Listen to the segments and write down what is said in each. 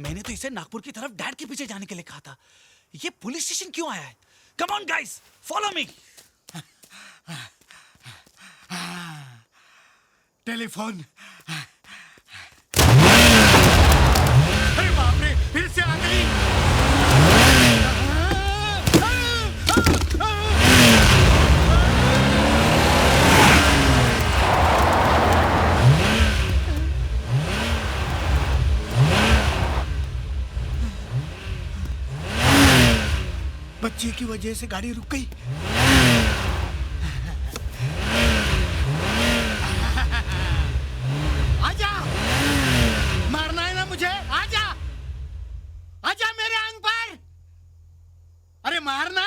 मैंने तो इसे नागपुर की तरफ डैड के पीछे जाने के लिए कहा था। ये पुलिस स्टेशन क्यों आया है? Come on guys, follow me. Telephone. अरे बाप रे, फिर से आ गई। बच्चे की वजह से गाड़ी रुक गई। आजा, मारना है ना मुझे? आजा, आजा मेरे अंग पर। अरे मारना।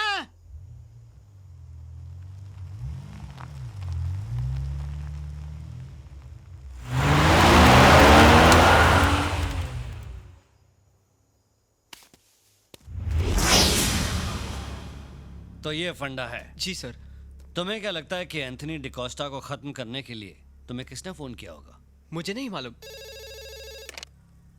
तो ये फंडा है। जी सर। तुम्हें क्या लगता है कि एंथनी डिकोस्टा को खत्म करने के लिए तुम्हें किसने फोन किया होगा? मुझे नहीं मालूम।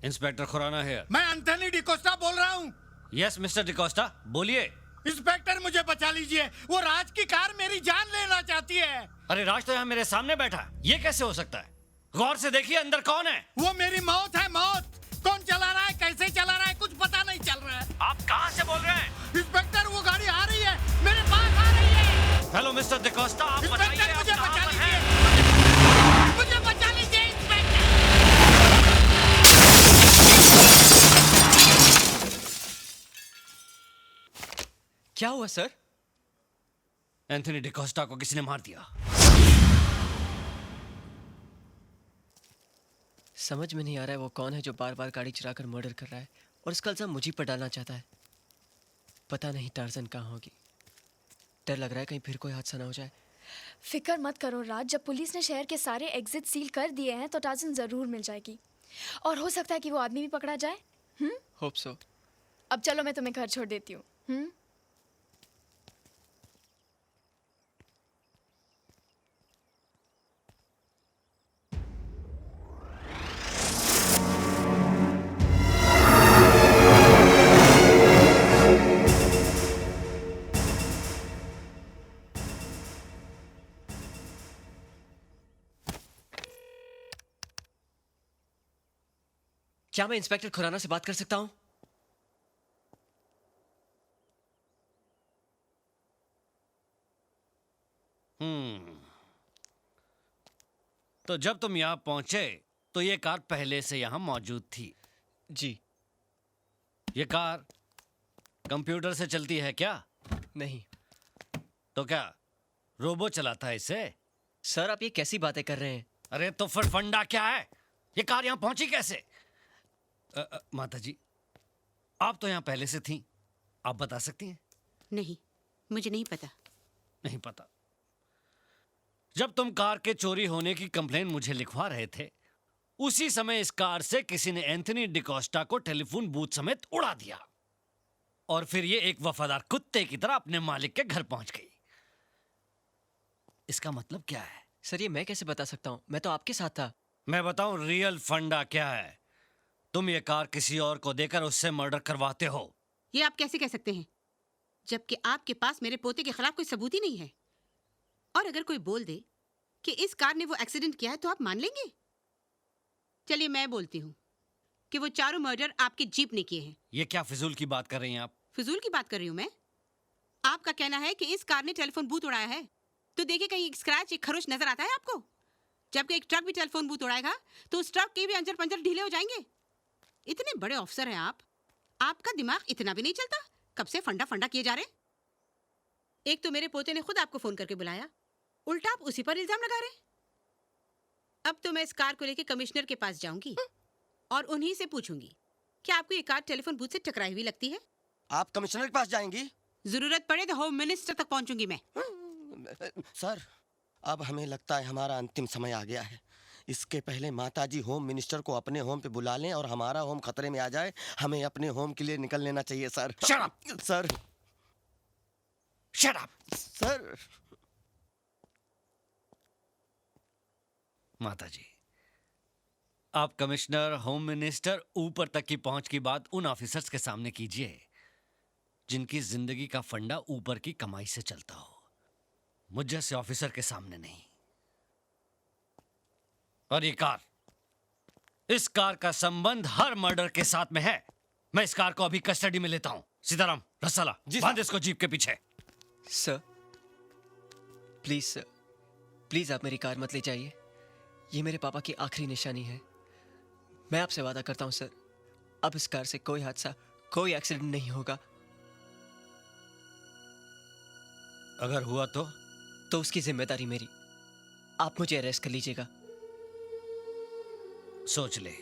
इंस्पेक्टर खुराना है। मैं एंथनी डिकोस्टा बोल रहा हूँ। यस मिस्टर डिकोस्टा, बोलिए। इंस्पेक्टर मुझे बचा लीजिए, वो राज की कार मेरी जान लेना चाहती है। अरे राज तो यहाँ मेरे सामने बैठा है, ये कैसे हो सकता है? गौर से देखिए अंदर कौन है। वो मेरी मौत है, मौत। कौन चला रहा है, कैसे चला रहा है, कुछ पता नहीं चल रहा है। आप कहाँ से बोल रहे हैं? इंस्पेक्टर वो गाड़ी आ रही है, मेरे पास आ रही है। हेलो मिस्टर डिकोस्टा, आप इंस्पेक्टर बताइए मुझे आप बचा कहाँ पर लीजिए, हैं? मुझे बचा लीजिए इंस्पेक्टर। क्या हुआ सर? एंथनी डिकोस्टा को किसी ने मार दिया। समझ में नहीं आ रहा है वो कौन है जो बार बार गाड़ी चुराकर मर्डर कर रहा है और इसका इल्जाम मुझी पर डालना चाहता है। पता नहीं टार्जन कहाँ होगी। डर लग रहा है कहीं फिर कोई हादसा ना हो जाए। फिक्र मत करो राज, जब पुलिस ने शहर के सारे एग्जिट सील कर दिए हैं तो टार्जन जरूर मिल जाएगी और हो सकता है कि वो आदमी भी पकड़ा जाए। Hope so. अब चलो मैं तुम्हें घर छोड़ देती हूँ। क्या मैं इंस्पेक्टर खुराना से बात कर सकता हूँ? तो जब तुम यहाँ पहुंचे तो ये कार पहले से यहाँ मौजूद थी। जी। ये कार कंप्यूटर से चलती है क्या? नहीं। तो क्या रोबो चलाता है इसे? सर आप ये कैसी बातें कर रहे हैं? अरे तो फिर फंडा क्या है? ये कार यहाँ पहुंची कैसे? माता जी, आप तो यहाँ पहले से थी, आप बता सकती हैं? नहीं, मुझे नहीं पता। नहीं पता। जब तुम कार के चोरी होने की कंप्लेन मुझे लिखवा रहे थे, उसी समय इस कार से किसी ने एंथनी डिकोस्टा को टेलीफोन बूथ समेत उड़ा दिया और फिर ये एक वफादार कुत्ते की तरह अपने मालिक के घर पहुंच गई। इसका मतलब क्या है? सर ये मैं कैसे बता सकता हूँ? मैं तो आपके साथ था। मैं बताऊं रियल फंडा क्या है? तुम ये कार किसी और को देकर उससे मर्डर करवाते हो। ये आप कैसे कह सकते हैं, जबकि आपके पास मेरे पोते के खिलाफ कोई सबूत ही नहीं है? और अगर कोई बोल दे कि इस कार ने वो एक्सीडेंट किया है तो आप मान लेंगे? चलिए मैं बोलती हूँ कि वो चारों मर्डर आपके जीप ने किए हैं। ये क्या फिजूल की बात कर रही हैं आप? फिजूल की बात कर रही हूँ मैं? आपका कहना है कि इस कार ने टेलीफोन बूथ उड़ाया है, तो देखिए कहीं एक स्क्रैच, एक खरोच नजर आता है आपको? जबकि एक ट्रक भी टेलीफोन बूथ उड़ाएगा तो उस ट्रक के भी अंजर पंजर ढीले हो जाएंगे। इतने बड़े ऑफिसर हैं आप, आपका दिमाग इतना भी नहीं चलता? कब से फंडा फंडा किए जा रहे हैं? एक तो मेरे पोते ने खुद आपको फोन करके बुलाया, उल्टा आप उसी पर इल्जाम लगा रहे हैं। अब तो मैं इस कार को लेकर कमिश्नर के पास जाऊंगी और उन्हीं से पूछूंगी कि आपको ये कार टेलीफोन बूथ से टकराई हुई लगती है। आप कमिश्नर के पास जाएंगी? जरूरत पड़े तो होम मिनिस्टर तक पहुंचूंगी मैं। सर, अब हमें लगता है हमारा अंतिम समय आ गया है। इसके पहले माताजी होम मिनिस्टर को अपने होम पे बुला लें और हमारा होम खतरे में आ जाए, हमें अपने होम के लिए निकल लेना चाहिए sir. Shut up! Sir. Shut up! Sir. माताजी, आप कमिश्नर, होम मिनिस्टर, ऊपर तक की पहुंच की बात उन ऑफिसर्स के सामने कीजिए जिनकी जिंदगी का फंडा ऊपर की कमाई से चलता हो, मुझ जैसे ऑफिसर के सामने नहीं। और ये कार, इस कार का संबंध हर मर्डर के साथ में है। मैं इस कार को अभी कस्टडी में लेता हूं। सीताराम, रसाला, बांध इसको जीप के पीछे। सर, प्लीज आप मेरी कार मत ले जाइए। ये मेरे पापा की आखिरी निशानी है। मैं आपसे वादा करता हूं सर, अब इस कार से कोई हादसा, कोई एक्सीडेंट नहीं होगा। अगर हुआ तो उसकी जिम्मेदारी मेरी। आप मुझे अरेस्ट कर लीजिएगा। सोच ले,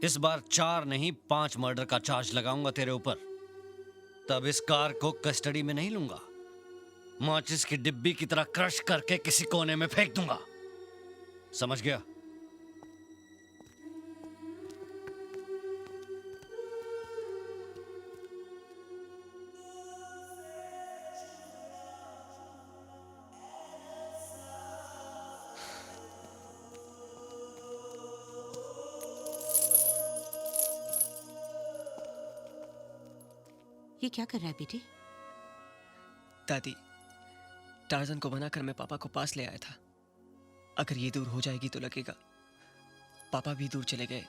इस बार 4 नहीं 5 मर्डर का चार्ज लगाऊंगा तेरे ऊपर। तब इस कार को कस्टडी में नहीं लूंगा, माचिस की डिब्बी की तरह क्रश करके किसी कोने में फेंक दूंगा। समझ गया? ये क्या कर रहा है बेटे? दादी, टार्जन को बनाकर मैं पापा को पास ले आया था। अगर ये दूर हो जाएगी तो लगेगा पापा भी दूर चले गए।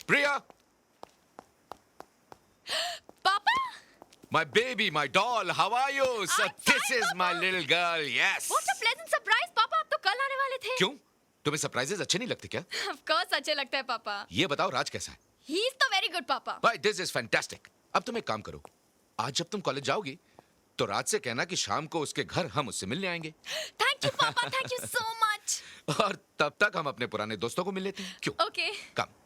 Priya! पापा, My baby, my doll, how are you? So I'm this fine, is my Papa. little girl, yes. what a pleasant surprise, पापा। आप तो कल आने वाले थे। क्यों? तुम्हें सरप्राइजेस अच्छे नहीं लगते क्या? Of course अच्छे लगते हैं पापा। ये बताओ राज कैसा है? He is तो very good पापा। Why, this is fantastic. अब तुम एक काम करो, आज जब तुम कॉलेज जाओगी तो राज से कहना कि शाम को उसके घर हम उससे मिलने आएंगे। Thank you पापा, thank you so much। और तब तक हम अपने पुराने दोस्तों को मिल लेते हैं। क्यों? Okay। कम।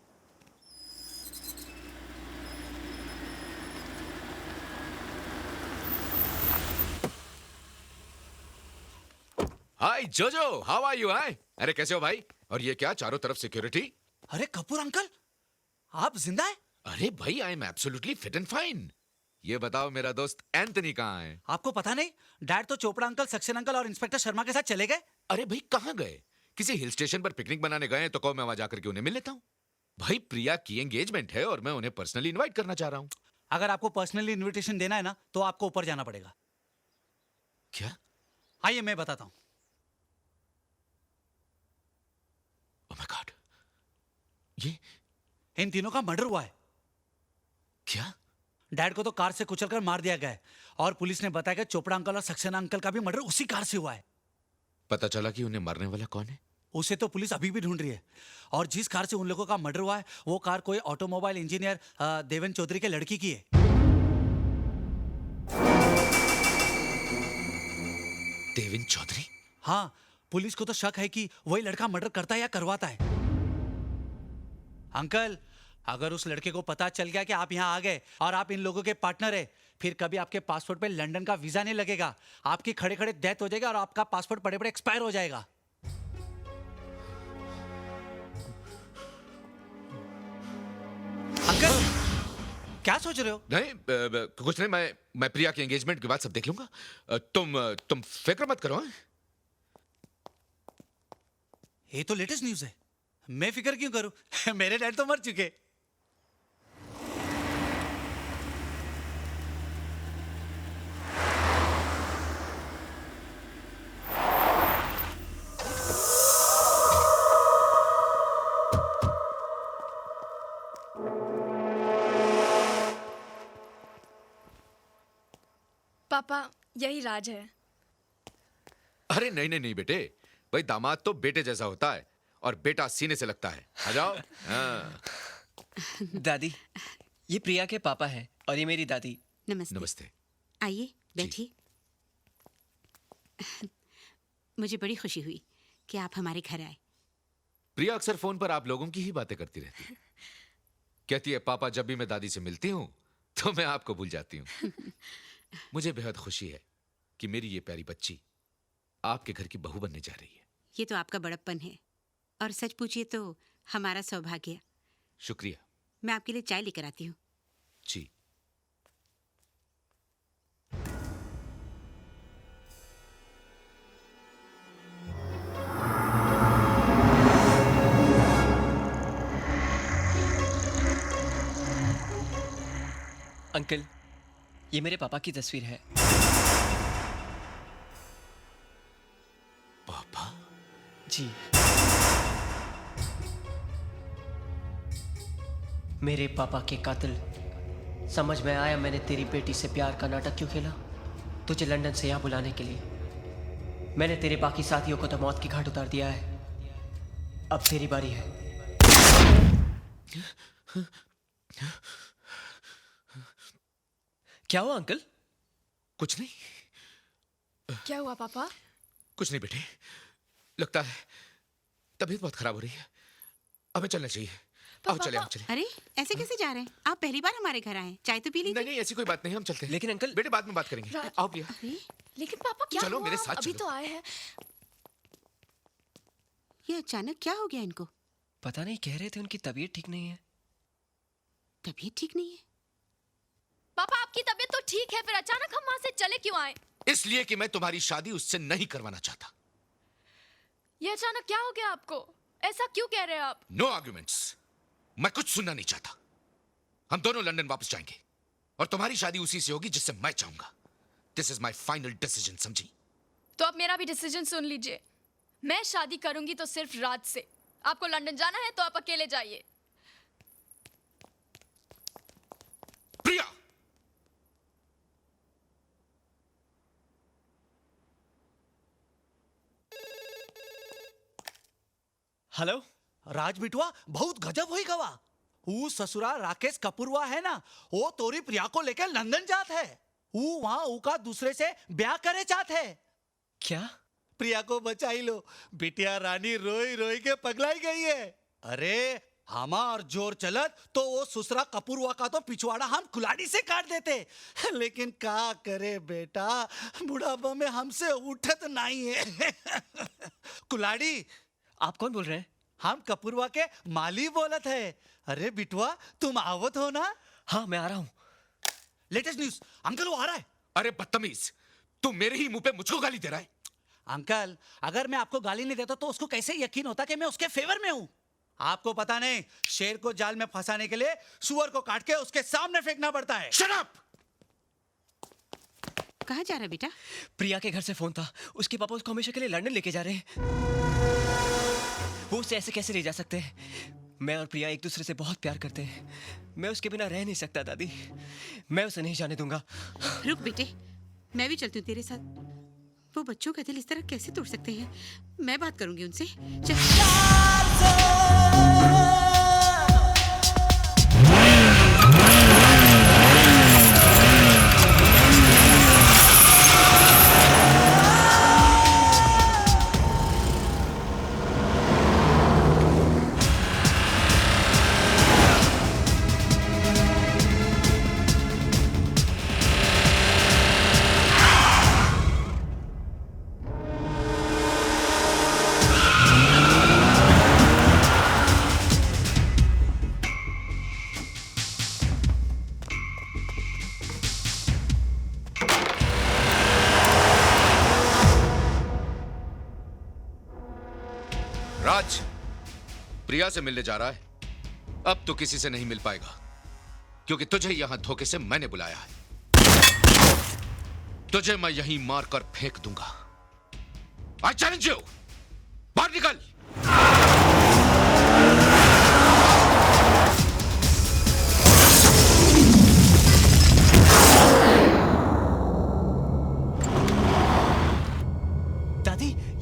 हाय जोजो, हाउ आर यू? हाय, अरे कैसे हो भाई? और ये क्या चारों तरफ सिक्योरिटी? अरे कपूर अंकल, आप जिंदा है? अरे भाई, I am absolutely fit and fine. ये बताओ मेरा दोस्त एंथनी कहाँ है? आपको पता नहीं? डैड तो चोपड़ा अंकल, सक्सेना अंकल और इंस्पेक्टर शर्मा के साथ चले गए। अरे भाई कहाँ गए? किसी हिल स्टेशन पर पिकनिक बनाने गए हैं तो कहो मैं वहां जाकर के उन्हें मिल लेता हूँ। भाई प्रिया की एंगेजमेंट है और मैं उन्हें पर्सनली इनवाइट करना चाह रहा हूँ। अगर आपको पर्सनली इनविटेशन देना है ना तो आपको ऊपर जाना पड़ेगा। क्या? आइए मैं बताता हूँ। ओह माय गॉड, ये इन तीनों का मर्डर हुआ है। क्या? डैड को तो कार से कुचलकर मार दिया गया है और पुलिस ने बताया कि चोपड़ा अंकल और सक्सेना अंकल का भी मर्डर उसी कार से हुआ है। पता चला कि उन्हें मारने वाला कौन है? उसे तो पुलिस अभी भी ढूंढ रही है और जिस कार से उन लोगों का मर्डर हुआ है वो कार कोई ऑटोमोबाइल इंजीनियर देवेन चौधरी के लड़की की है। देवेन चौधरी? हाँ, पुलिस को तो शक है कि वही लड़का मर्डर करता है या करवाता है। अंकल, अगर उस लड़के को पता चल गया कि आप यहाँ आ गए और आप इन लोगों के पार्टनर है, फिर कभी आपके पासपोर्ट पे लंदन का वीजा नहीं लगेगा। आपकी खड़े खड़े डेथ हो जाएगी और आपका पासपोर्ट पड़े पड़े एक्सपायर हो जाएगा। अंकल, क्या सोच रहे हो? नहीं कुछ नहीं, मैं प्रिया के एंगेजमेंट के बाद सब देख लूंगा। तुम फिक्र मत करो। हाँ? ये तो लेटेस्ट न्यूज़ है। मैं फिक्र क्यों करूं? मेरे डैड तो मर चुके। पापा यही राज है। अरे नहीं नहीं नहीं बेटे, भाई दामाद तो बेटे जैसा होता है और बेटा सीने से लगता है। आ जाओ। हाँ। दादी, ये प्रिया के पापा हैं और ये मेरी दादी। नमस्ते। नमस्ते। आइए बैठिए। मुझे बड़ी खुशी हुई कि आप हमारे घर आए। प्रिया अक्सर फोन पर आप लोगों की ही बातें करती रहती है। कहती है पापा जब भी मैं दादी से मिलती हूँ तो मैं आपको भूल जाती हूँ। मुझे बेहद खुशी है कि मेरी ये प्यारी बच्ची आपके घर की बहू बनने जा रही है। ये तो आपका बड़प्पन है और सच पूछिए तो हमारा सौभाग्य। शुक्रिया। मैं आपके लिए चाय लेकर आती हूँ। जी। अंकल, ये मेरे पापा की तस्वीर है। पापा? जी। मेरे पापा के कातिल, समझ में आया मैंने तेरी बेटी से प्यार का नाटक क्यों खेला? तुझे लंदन से यहाँ बुलाने के लिए। मैंने तेरे बाकी साथियों को तो मौत की घाट उतार दिया है। अब तेरी बारी है। क्या हुआ अंकल? कुछ नहीं। क्या हुआ पापा? कुछ नहीं बेटे, लगता है तबीयत बहुत खराब हो रही है। हमें चलना चाहिए। आओ चले, हम चले। अरे ऐसे कैसे जा रहे हैं? आप पहली बार हमारे घर आए, चाय तो पी लीजिए। नहीं नहीं ऐसी कोई बात नहीं, हम चलते हैं। लेकिन अंकल, बेटे बाद में बात करेंगे। राज- आओ प्रिया। अरे लेकिन पापा क्या चलो, हुआ? मेरे साथ अभी चलो। तो आए हैं। ये अचानक क्या हो गया इनको? पता नहीं, कह रहे थे उनकी तबीयत ठीक नहीं है। तबीयत ठीक नहीं है? पापा आपकी तबीयत तो ठीक है, फिर अचानक हम वहां से चले क्यों आए? इसलिए कि मैं तुम्हारी शादी उससे नहीं करवाना चाहता। ये अचानक क्या हो गया आपको? ऐसा क्यों कह रहे हैं आप? No arguments. मैं कुछ सुनना नहीं चाहता। हम दोनों लंदन वापस जाएंगे और तुम्हारी शादी उसी से होगी जिससे मैं चाहूंगा। This is my final decision, समझी? तो अब मेरा भी डिसीजन सुन लीजिए। मैं शादी करूंगी तो सिर्फ राज से। आपको लंदन जाना है तो आप अकेले जाइए। प्रिया! हेलो राज बिटवा बहुत गजब हुई गवा। वो ससुरा राकेश कपूरवा है ना, वो तोरी प्रिया को लेकर लंदन जात है। वो वहां का दूसरे से ब्याह करे चाहत है। क्या? प्रिया को बचाई लो। बिटिया रानी रोई रोई के पगलाई गई है। अरे हमार जोर चलत तो वो ससुरा कपूरवा का तो पिछवाड़ा हम कुलाड़ी से काट देते। लेकिन का करे बेटा, बुढ़ापा में हमसे उठत नहीं है। कुलाड़ी, आप कौन बोल रहे हैं? हम कपूरवा के माली बोलत है। अरे बिटवा तुम आवत हो ना? हाँ मैं आ रहा हूँ। लेटेस्ट न्यूज, अंकल वो आ रहा है। अरे बदतमीज, तू मेरे ही मुंह पे मुझको गाली दे रहा है। अंकल अगर मैं आपको गाली नहीं देता तो उसको कैसे यकीन होता कि मैं उसके फेवर में हूँ? आपको पता नहीं, शेर को जाल में फंसाने के लिए सुअर को काट के उसके सामने फेंकना पड़ता है। Shut up! कहाँ जा रहा है बेटा? प्रिया के घर से फोन था, उसके पापा उसको हमेशा के लिए लंदन लेके जा रहे हैं। वो उसे ऐसे कैसे ले जा सकते हैं? मैं और प्रिया एक दूसरे से बहुत प्यार करते हैं। मैं उसके बिना रह नहीं सकता दादी। मैं उसे नहीं जाने दूंगा। रुक बेटे, मैं भी चलती हूँ तेरे साथ। वो बच्चों का दिल इस तरह कैसे तोड़ सकते हैं? मैं बात करूंगी उनसे। चल। राज, प्रिया से मिलने जा रहा है। अब तो किसी से नहीं मिल पाएगा, क्योंकि तुझे यहां धोखे से मैंने बुलाया है। तुझे मैं यहीं मारकर फेंक दूंगा। आई चैलेंज यू, बाहर निकल।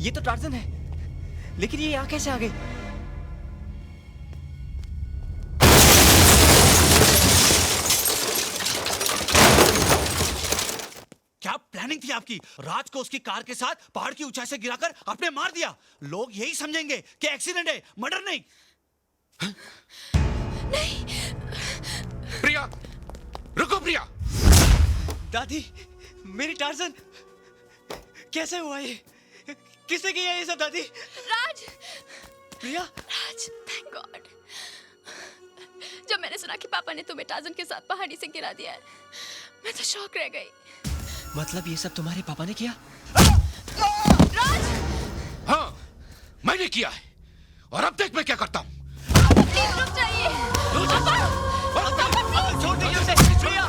ये तो टार्जन है, लेकिन ये यहाँ कैसे आ गई? क्या प्लानिंग थी आपकी? राज को उसकी कार के साथ पहाड़ की ऊंचाई से गिराकर आपने मार दिया। लोग यही समझेंगे कि एक्सीडेंट है, मर्डर नहीं। प्रिया, रुको प्रिया। दादी, मेरी टार्जन कैसे हुआ ये? किसने किया ये सब दादी? राज, प्रिया, राज, थैंक गॉड। जब मैंने सुना कि पापा ने तुम्हें टार्जन के साथ पहाड़ी से गिरा दिया है, मैं तो शॉक रह गई। मतलब ये सब तुम्हारे पापा ने किया? राज! हाँ, मैंने किया है और अब देख मैं क्या करता हूँ। प्लीज रुक जाइए। छोड़ दीजिए उसे। प्रिया,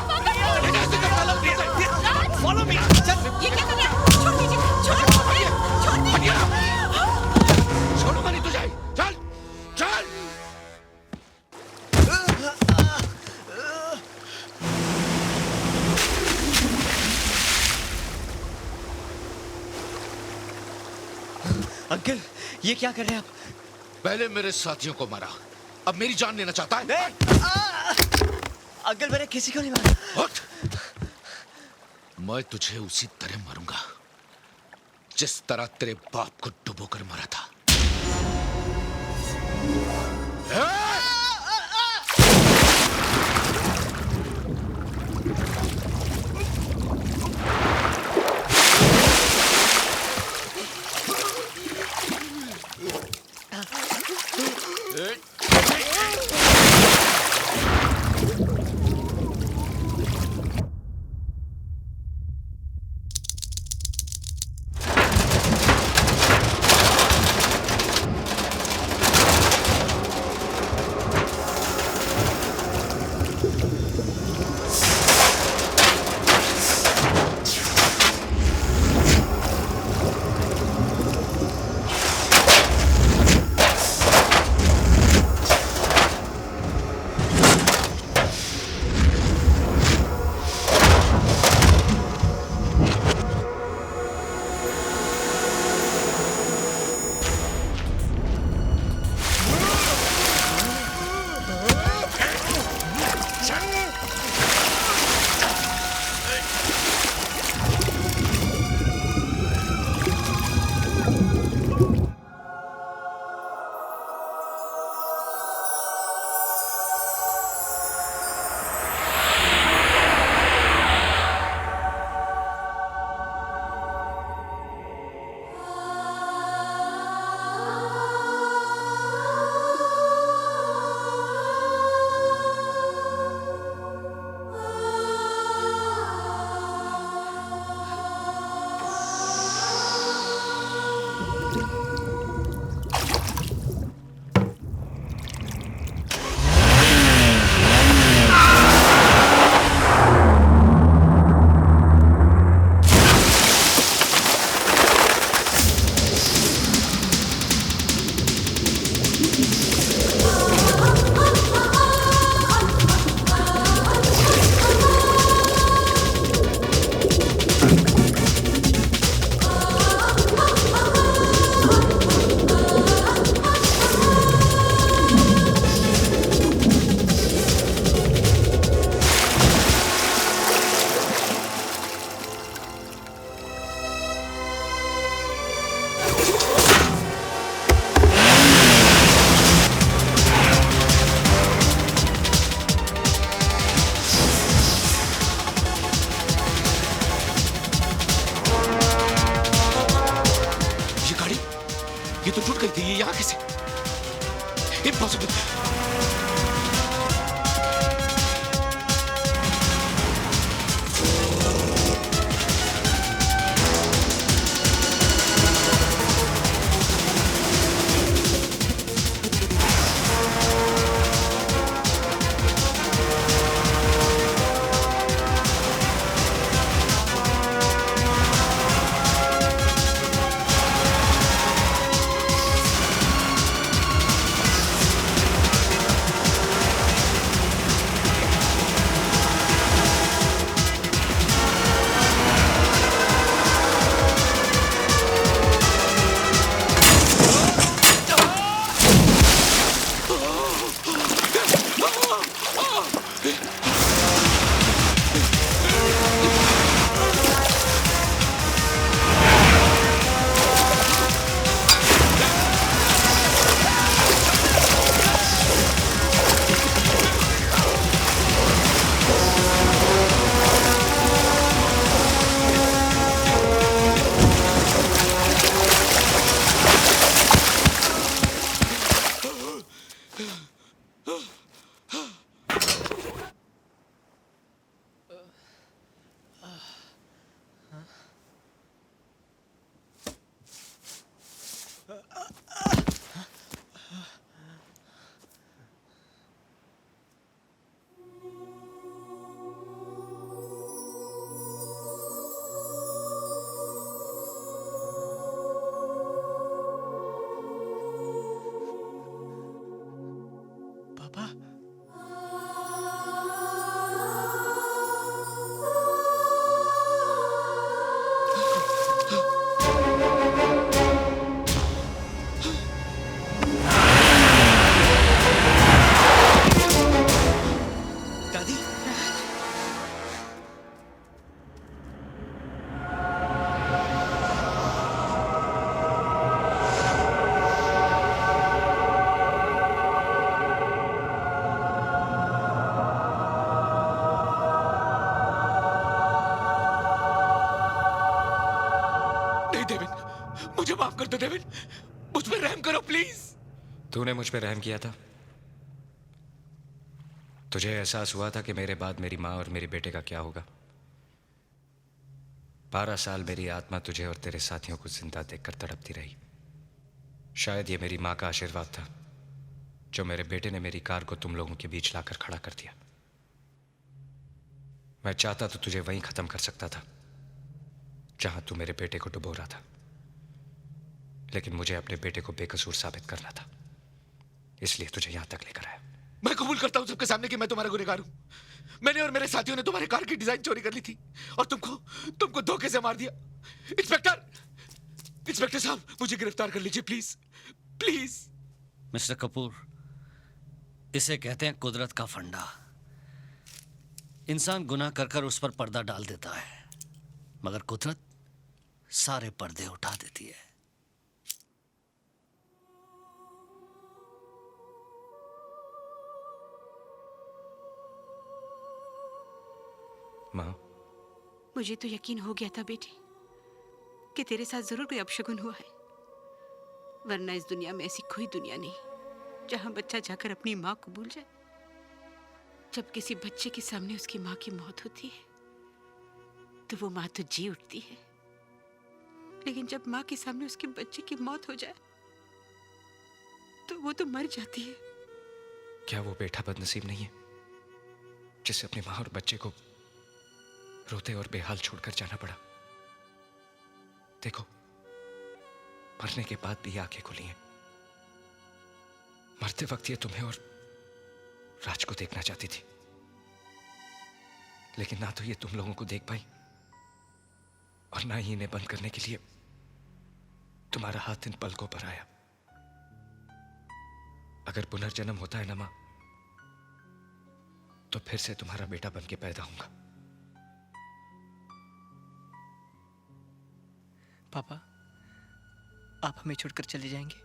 फॉलो मी। ये क्या कर रहे हैं? छोड़ दीजिए, छोड़ दीजिए। छोड़ूंगा नहीं तुझे। चल, चल। अंकल, ये क्या कर रहे हैं आप? पहले मेरे साथियों को मारा, अब मेरी जान लेना चाहता है? अंकल, मैंने किसी को नहीं मारा। उठ! मैं तुझे उसी तरह मारूंगा जिस तरह तेरे बाप को डुबोकर मारा था। ये तो टूट गई थी, ये यहाँ कैसे? इम्पॉसिबल। कर दो डेविड, मुझ पर रहम करो प्लीज। तूने मुझ पे रहम किया था? तुझे एहसास हुआ था कि मेरे बाद मेरी माँ और मेरे बेटे का क्या होगा? 12 साल मेरी आत्मा तुझे और तेरे साथियों को जिंदा देखकर तड़पती रही। शायद ये मेरी माँ का आशीर्वाद था जो मेरे बेटे ने मेरी कार को तुम लोगों के बीच लाकर खड़ा कर दिया। मैं चाहता तो तुझे वहीं खत्म कर सकता था जहां तू मेरे बेटे को डुबो रहा था, लेकिन मुझे अपने बेटे को बेकसूर साबित करना था, इसलिए तुझे यहां तक लेकर आया। मैं कबूल करता हूं सबके सामने कि मैं तुम्हारा गुनहगार हूं। मैंने और मेरे साथियों ने तुम्हारे कार की डिजाइन चोरी कर ली थी और तुमको धोखे से मार दिया। इंस्पेक्टर साहब, मुझे गिरफ्तार कर लीजिए प्लीज, प्लीज। मिस्टर कपूर, इसे कहते हैं कुदरत का फंडा। इंसान गुनाह कर कर उस पर पर्दा डाल देता है, मगर कुदरत सारे पर्दे उठा देती है। माँ, मुझे तो यकीन हो गया था बेटी कि तेरे साथ जरूर कोई अपशगुन हुआ है, वरना इस दुनिया में ऐसी कोई दुनिया नहीं जहां बच्चा जाकर अपनी माँ को भूल जाए। जब किसी बच्चे के सामने उसकी माँ की मौत होती है तो वो माँ तो जी उठती है, लेकिन जब माँ के सामने उसके बच्चे की मौत हो जाए तो वो तो मर जाती है। क्या वो बेटा बदनसीब नहीं है जिसे अपनी माँ और बच्चे को रोते और बेहाल छोड़कर जाना पड़ा? देखो, मरने के बाद भी ये आंखें खुली हैं। मरते वक्त ये तुम्हें और राज को देखना चाहती थी, लेकिन ना तो ये तुम लोगों को देख पाई और ना ही इन्हें बंद करने के लिए तुम्हारा हाथ इन पलकों पर आया। अगर पुनर्जन्म होता है ना मां, तो फिर से तुम्हारा बेटा बन के पैदा होऊंगा। पापा, आप हमें छोड़कर चले जाएंगे?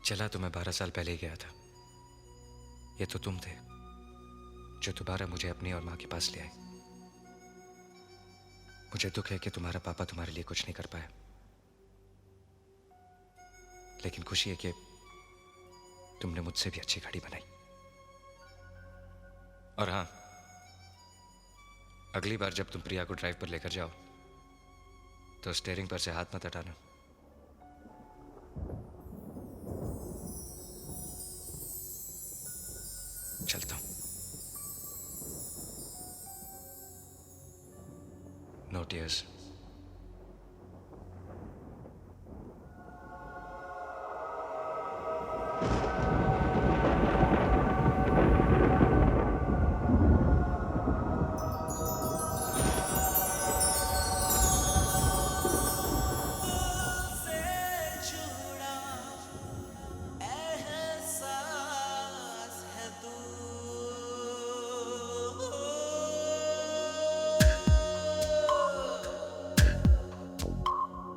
चला तो मैं 12 साल पहले ही गया था। ये तो तुम थे जो दोबारा मुझे अपनी और मां के पास ले आए। मुझे दुख है कि तुम्हारा पापा तुम्हारे लिए कुछ नहीं कर पाया, लेकिन खुशी है कि तुमने मुझसे भी अच्छी घड़ी बनाई। और हां, अगली बार जब तुम प्रिया को ड्राइव पर लेकर जाओ तो स्टीयरिंग पर से हाथ मत हटाना। चलता हूं। No tears.